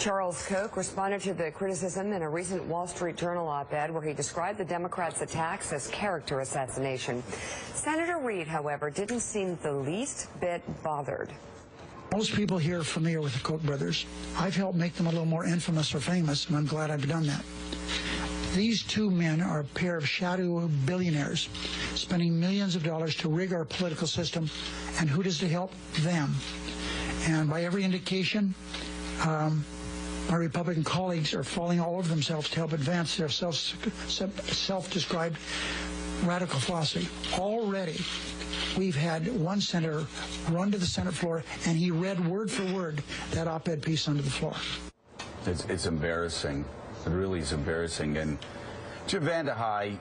Charles Koch responded to the criticism in a recent Wall Street Journal op-ed where he described the Democrats' attacks as character assassination. Senator Reid, however, didn't seem the least bit bothered. Most people here are familiar with the Koch brothers. I've helped make them a little more infamous or famous, and I'm glad I've done that. These two men are a pair of shadow billionaires spending millions of dollars to rig our political system, and who does it help? Them. And by every indication, my Republican colleagues are falling all over themselves to help advance their self-described radical philosophy. Already, we've had one senator run to the Senate floor, and he read word for word that op-ed piece onto the floor. It's embarrassing. It really is embarrassing. And Jim VandeHei,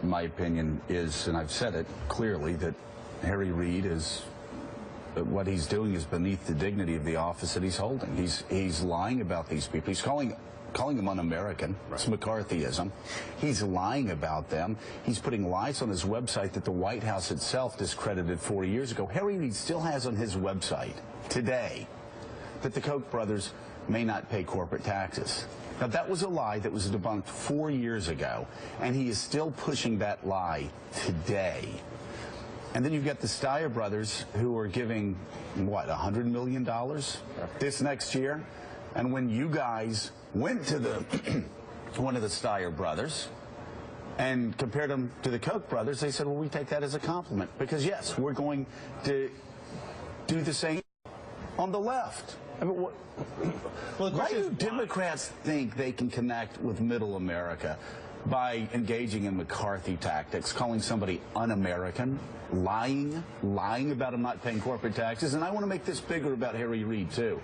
my opinion is, and I've said it clearly, that Harry Reid is, what he's doing is beneath the dignity of the office that he's holding. He's lying about these people. He's calling them un-American. Right. It's McCarthyism. He's lying about them. He's putting lies on his website that the White House itself discredited 4 years ago. Harry Reid still has on his website today that the Koch brothers may not pay corporate taxes. Now, that was a lie that was debunked 4 years ago, and he is still pushing that lie today. And then you've got the Steyer brothers, who are giving, what, $100 million this next year? And when you guys went to one of the Steyer brothers and compared them to the Koch brothers, they said, well, we take that as a compliment. Because, yes, we're going to do the same on the left. I mean, why do Democrats think they can connect with middle America by engaging in McCarthy tactics, calling somebody un-American, lying about him not paying corporate taxes? And I want to make this bigger about Harry Reid, too.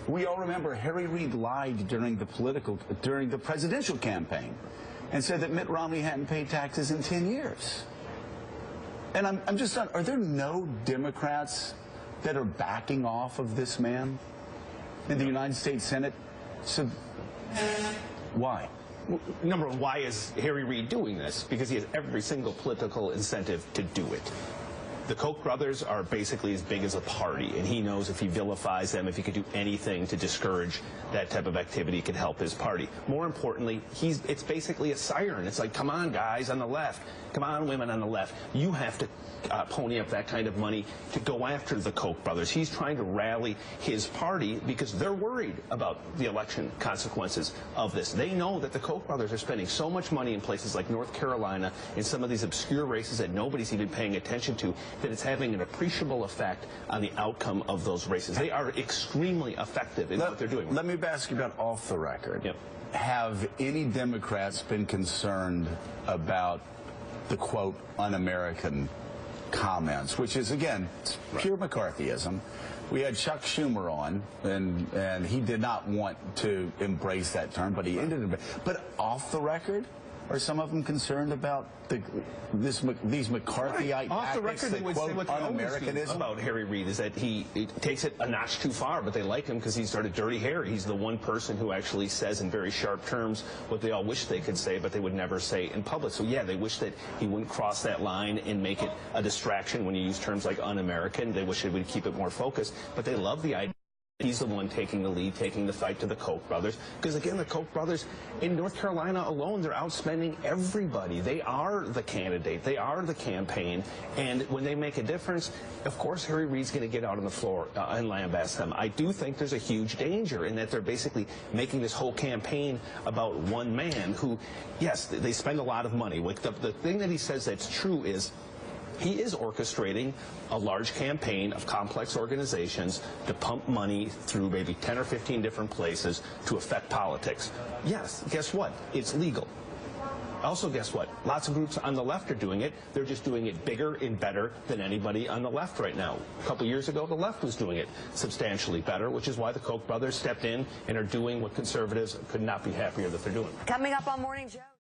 We all remember Harry Reid lied during the presidential campaign and said that Mitt Romney hadn't paid taxes in 10 years. And I'm just not, are there no Democrats that are backing off of this man in the United States Senate? So why? Number one, why is Harry Reid doing this? Because he has every single political incentive to do it. The Koch brothers are basically as big as a party, and he knows if he vilifies them, if he could do anything to discourage that type of activity, it could help his party. More importantly, it's basically a siren. It's like, come on, guys on the left. Come on, women on the left. You have to pony up that kind of money to go after the Koch brothers. He's trying to rally his party because they're worried about the election consequences of this. They know that the Koch brothers are spending so much money in places like North Carolina in some of these obscure races that nobody's even paying attention to, that it's having an appreciable effect on the outcome of those races. They are extremely effective in what they're doing. Let me ask you about off the record. Yep. Have any Democrats been concerned about the, quote, un-American comments, which is, again, pure McCarthyism? We had Chuck Schumer on, and he did not want to embrace that term, but he ended it. But off the record, are some of them concerned about these McCarthyite off the tactics record, that, they would quote, say what they un-Americanism? about Harry Reid is that he takes it a notch too far, but they like him because he's sort of dirty Harry. He's the one person who actually says in very sharp terms what they all wish they could say, but they would never say in public. So yeah, they wish that he wouldn't cross that line and make it a distraction when you use terms like un-American. They wish they would keep it more focused, but they love the idea. He's the one taking the lead, taking the fight to the Koch brothers. Because, again, the Koch brothers in North Carolina alone, they're outspending everybody. They are the candidate. They are the campaign. And when they make a difference, of course, Harry Reid's going to get out on the floor and lambast them. I do think there's a huge danger in that they're basically making this whole campaign about one man who, yes, they spend a lot of money. Like the thing that he says that's true is he is orchestrating a large campaign of complex organizations to pump money through maybe 10 or 15 different places to affect politics. Yes, guess what? It's legal. Also, guess what? Lots of groups on the left are doing it. They're just doing it bigger and better than anybody on the left right now. A couple years ago, the left was doing it substantially better, which is why the Koch brothers stepped in and are doing what conservatives could not be happier that they're doing. Coming up on Morning Joe.